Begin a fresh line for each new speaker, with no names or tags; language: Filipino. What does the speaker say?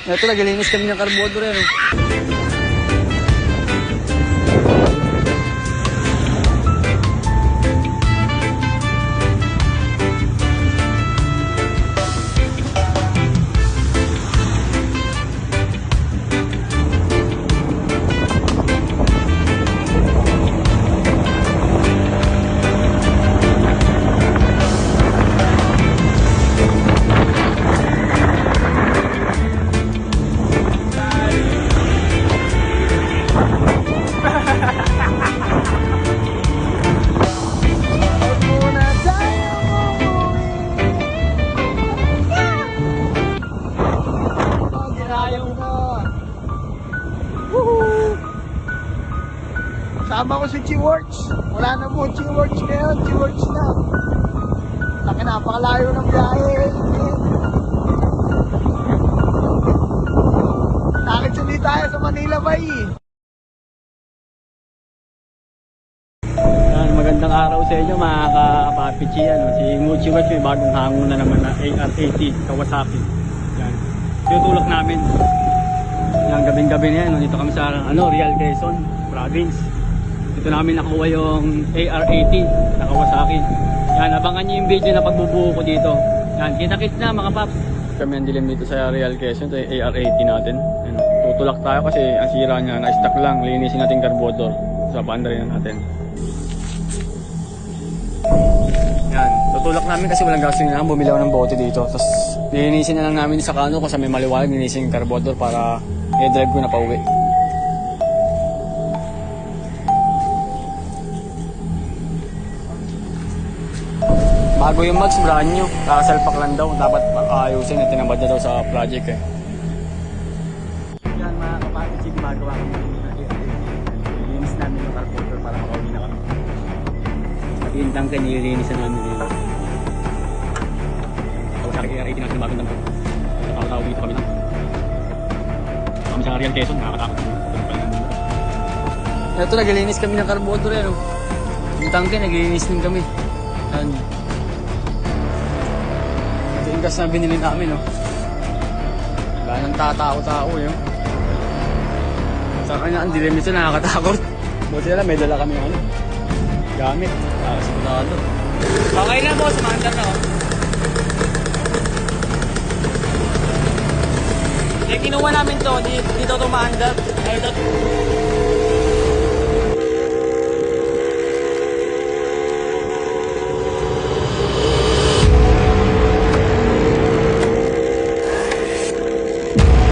Ito, naglilinis kami ng carburetor yan.
Sama ko si G-Works. Wala na po G-Works ngayon. G-Works na. Laki, napakalayo ng biyahe. Nakit sundi tayo sa Manila Bay.
Magandang araw sa inyo mga kapapichi. Si Mochi Works may bagong hango na naman na AR80 Kawasaki. Yan. Tutulak namin. Yan, gabing-gabi na yan. Dito kami sa Real Quezon Province. Dito namin nakuha yung AR80 na Kawasaki. Yan, abangan nyo yung video na pagbubuo ko dito. Yan, kita-kits na mga paps. Kami ang dilim dito sa Real Quezon. Ito yung AR80 natin. Yan, tutulak tayo kasi ang sira niya, na-stock lang. Linisin natin carburetor sa boundary na natin. Yan, tutulak namin kasi walang gasolina. Bumili ako ng bote dito. Tapos linisin na lang namin sa kano kung sa may maliwanag. Linisin yung carburetor para i-drive ko na pauwi. Bago yung mags, brand new. Kakasalpak lang daw. Dapat ayusin at tinambad na daw sa project eh. Yan mga kapatid, gumagawa kami ng nililinis namin yung carburetor para makauwi na kami. At yung tank nililinis na namin dito. Tapos sa AR80 natin yung bagong tank. Nakakatawa dito kami lang. Kami sa Real Quezon, nakakatakot. Ito, naglilinis kami ng carburetor yan. Yung tank naglilinis din kami. Yan. Yung gas na binili namin, wala nang tatao-tao yun. Sa kanya, ang dilim ito, nakakatakot. Buti na lang, may dala kami gamit. Sigurado. Okay na boss, maandar na kinuha namin to, dito to maandar.